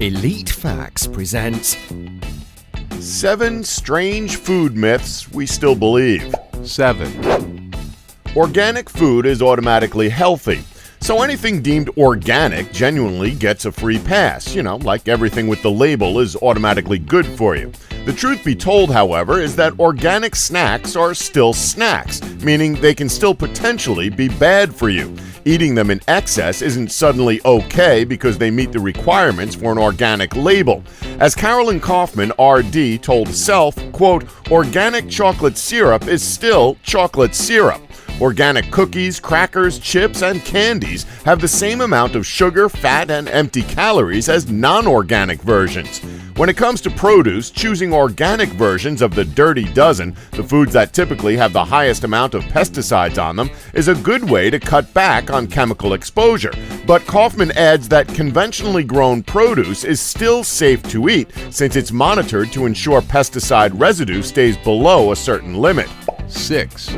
Elite Facts presents 7 strange food myths we still believe. 7. Organic food is automatically healthy, so anything deemed organic genuinely gets a free pass. Like everything with the label is automatically good for you. The truth be told, however, is that organic snacks are still snacks, meaning they can still potentially be bad for you. Eating them in excess isn't suddenly okay because they meet the requirements for an organic label. As Carolyn Kaufman, RD, told Self, quote, "Organic chocolate syrup is still chocolate syrup. Organic cookies, crackers, chips, and candies have the same amount of sugar, fat, and empty calories as non-organic versions. When it comes to produce, choosing organic versions of the dirty dozen, the foods that typically have the highest amount of pesticides on them, is a good way to cut back on chemical exposure." But Kaufman adds that conventionally grown produce is still safe to eat since it's monitored to ensure pesticide residue stays below a certain limit. 6.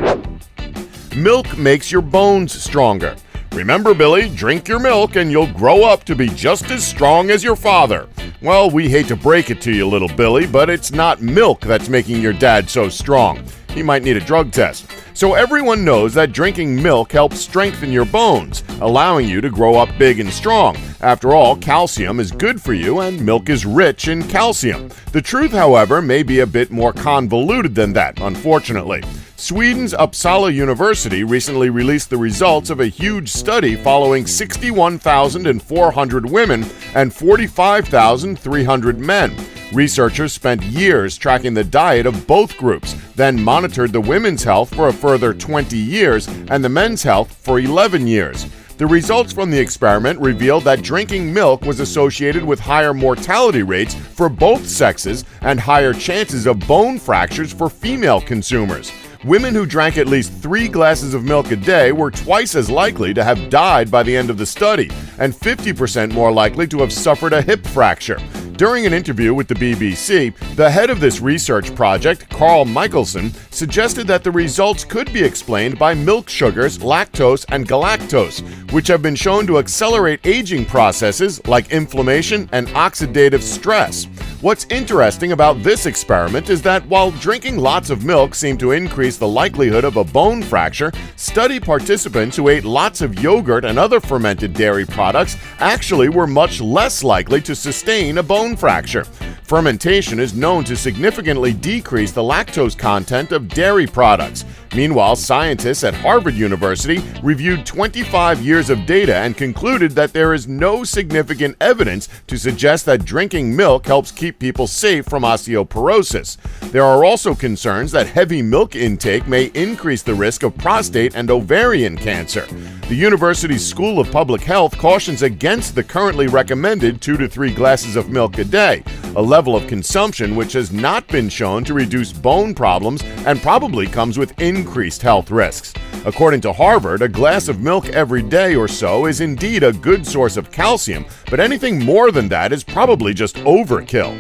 Milk makes your bones stronger. Remember, Billy, drink your milk and you'll grow up to be just as strong as your father. Well, we hate to break it to you, little Billy, but it's not milk that's making your dad so strong. He might need a drug test. So everyone knows that drinking milk helps strengthen your bones, allowing you to grow up big and strong. After all, calcium is good for you and milk is rich in calcium. The truth, however, may be a bit more convoluted than that, unfortunately. Sweden's Uppsala University recently released the results of a huge study following 61,400 women and 45,300 men. Researchers spent years tracking the diet of both groups, then monitored the women's health for a further 20 years and the men's health for 11 years. The results from the experiment revealed that drinking milk was associated with higher mortality rates for both sexes and higher chances of bone fractures for female consumers. Women who drank at least 3 glasses of milk a day were twice as likely to have died by the end of the study, and 50% more likely to have suffered a hip fracture. During an interview with the BBC, the head of this research project, Carl Michelson, suggested that the results could be explained by milk sugars, lactose, and galactose, which have been shown to accelerate aging processes like inflammation and oxidative stress. What's interesting about this experiment is that while drinking lots of milk seemed to increase the likelihood of a bone fracture, study participants who ate lots of yogurt and other fermented dairy products actually were much less likely to sustain a bone fracture. Fermentation is known to significantly decrease the lactose content of dairy products. Meanwhile, scientists at Harvard University reviewed 25 years of data and concluded that there is no significant evidence to suggest that drinking milk helps keep people safe from osteoporosis. There are also concerns that heavy milk intake may increase the risk of prostate and ovarian cancer. The university's School of Public Health cautions against the currently recommended 2 to 3 glasses of milk a day, a level of consumption which has not been shown to reduce bone problems and probably comes with increased health risks. According to Harvard, a glass of milk every day or so is indeed a good source of calcium, but anything more than that is probably just overkill.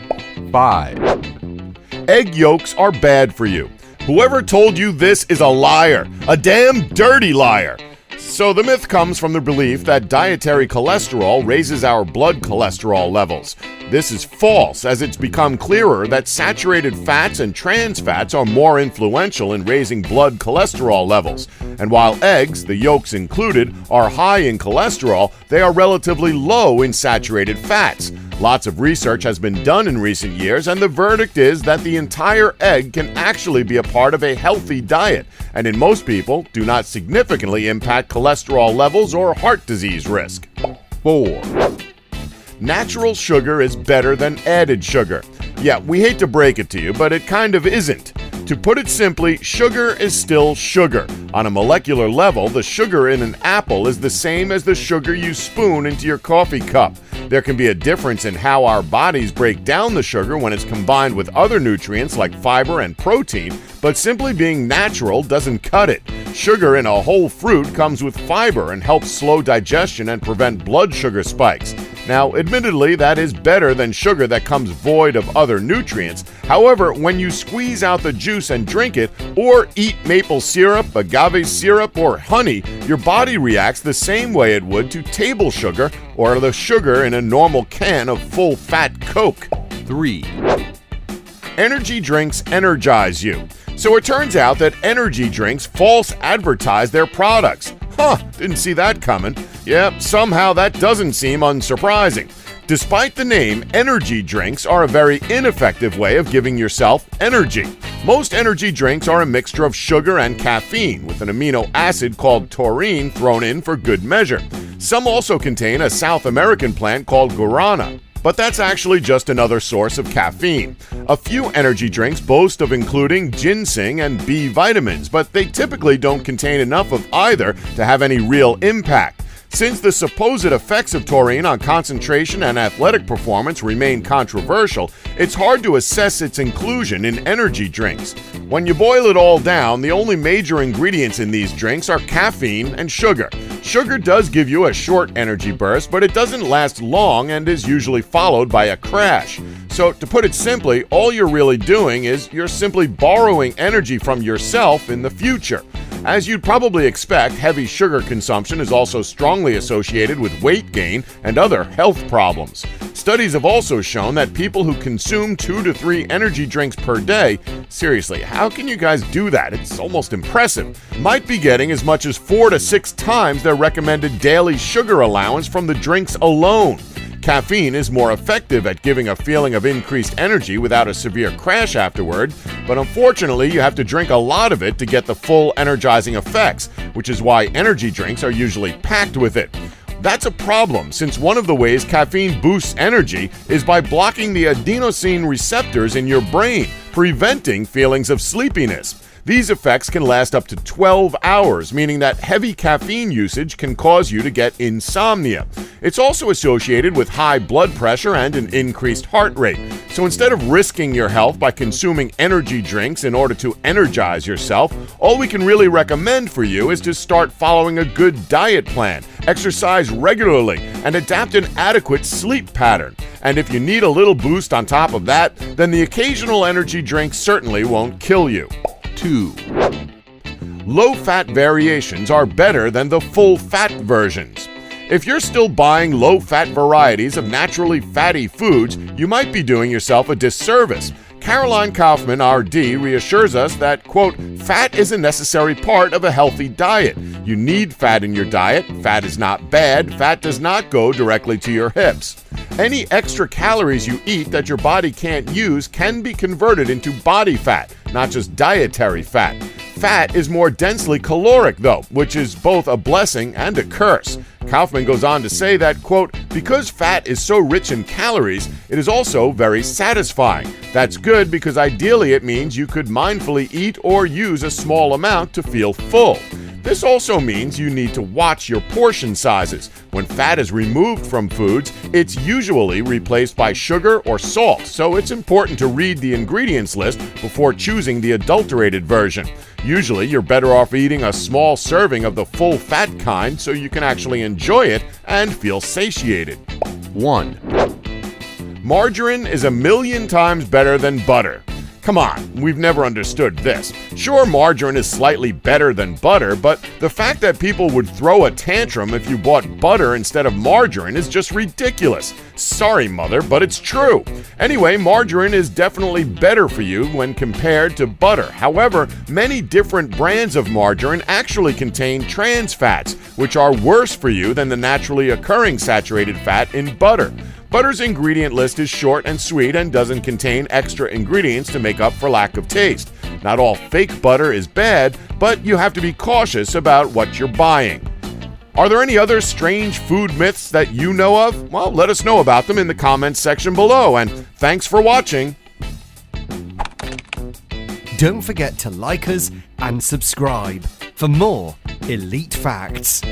5. Egg yolks are bad for you. Whoever told you this is a liar, a damn dirty liar. So the myth comes from the belief that dietary cholesterol raises our blood cholesterol levels. This is false, as it's become clearer that saturated fats and trans fats are more influential in raising blood cholesterol levels. And while eggs, the yolks included, are high in cholesterol, they are relatively low in saturated fats. Lots of research has been done in recent years, and the verdict is that the entire egg can actually be a part of a healthy diet, and in most people do not significantly impact cholesterol levels or heart disease risk. 4. Natural sugar is better than added sugar. Yeah, we hate to break it to you, but it kind of isn't. To put it simply, sugar is still sugar. On a molecular level, the sugar in an apple is the same as the sugar you spoon into your coffee cup. There can be a difference in how our bodies break down the sugar when it's combined with other nutrients like fiber and protein, but simply being natural doesn't cut it. Sugar in a whole fruit comes with fiber and helps slow digestion and prevent blood sugar spikes. Now, admittedly, that is better than sugar that comes void of other nutrients. However, when you squeeze out the juice and drink it, or eat maple syrup, agave syrup, or honey, your body reacts the same way it would to table sugar or the sugar in a normal can of full-fat Coke. 3, Energy drinks energize you. So it turns out that energy drinks false advertise their products. Didn't see that coming. Yep, somehow that doesn't seem unsurprising. Despite the name, energy drinks are a very ineffective way of giving yourself energy. Most energy drinks are a mixture of sugar and caffeine, with an amino acid called taurine thrown in for good measure. Some also contain a South American plant called guarana, but that's actually just another source of caffeine. A few energy drinks boast of including ginseng and B vitamins, but they typically don't contain enough of either to have any real impact. Since the supposed effects of taurine on concentration and athletic performance remain controversial, it's hard to assess its inclusion in energy drinks. When you boil it all down, the only major ingredients in these drinks are caffeine and sugar. Sugar does give you a short energy burst, but it doesn't last long and is usually followed by a crash. So, to put it simply, all you're really doing is you're simply borrowing energy from yourself in the future. As you'd probably expect, heavy sugar consumption is also strongly associated with weight gain and other health problems. Studies have also shown that people who consume 2 to 3 energy drinks per day, seriously, how can you guys do that? It's almost impressive, might be getting as much as 4 to 6 times their recommended daily sugar allowance from the drinks alone. Caffeine is more effective at giving a feeling of increased energy without a severe crash afterward, but unfortunately you have to drink a lot of it to get the full energizing effects, which is why energy drinks are usually packed with it. That's a problem, since one of the ways caffeine boosts energy is by blocking the adenosine receptors in your brain, preventing feelings of sleepiness. These effects can last up to 12 hours, meaning that heavy caffeine usage can cause you to get insomnia. It's also associated with high blood pressure and an increased heart rate. So instead of risking your health by consuming energy drinks in order to energize yourself, all we can really recommend for you is to start following a good diet plan, exercise regularly, and adapt an adequate sleep pattern. And if you need a little boost on top of that, then the occasional energy drink certainly won't kill you. 2, Low-fat variations are better than the full-fat versions. If you're still buying low-fat varieties of naturally fatty foods, you might be doing yourself a disservice. Caroline Kaufman, RD, reassures us that, quote, fat is a necessary part of a healthy diet. You need fat in your diet. Fat is not bad. Fat does not go directly to your hips. Any extra calories you eat that your body can't use can be converted into body fat, not just dietary fat. Fat is more densely caloric, though, which is both a blessing and a curse. Kaufman goes on to say that, quote, because fat is so rich in calories, it is also very satisfying. That's good because ideally it means you could mindfully eat or use a small amount to feel full. This also means you need to watch your portion sizes. When fat is removed from foods, it's usually replaced by sugar or salt, so it's important to read the ingredients list before choosing the adulterated version. Usually, you're better off eating a small serving of the full-fat kind so you can actually enjoy it and feel satiated. 1, Margarine is 1,000,000 times better than butter. Come on, we've never understood this. Sure, margarine is slightly better than butter, but the fact that people would throw a tantrum if you bought butter instead of margarine is just ridiculous. Sorry, mother, but it's true. Anyway, margarine is definitely better for you when compared to butter. However, many different brands of margarine actually contain trans fats, which are worse for you than the naturally occurring saturated fat in butter. Butter's ingredient list is short and sweet and doesn't contain extra ingredients to make up for lack of taste. Not all fake butter is bad, but you have to be cautious about what you're buying. Are there any other strange food myths that you know of? Well, let us know about them in the comments section below, and thanks for watching. Don't forget to like us and subscribe for more Elite Facts.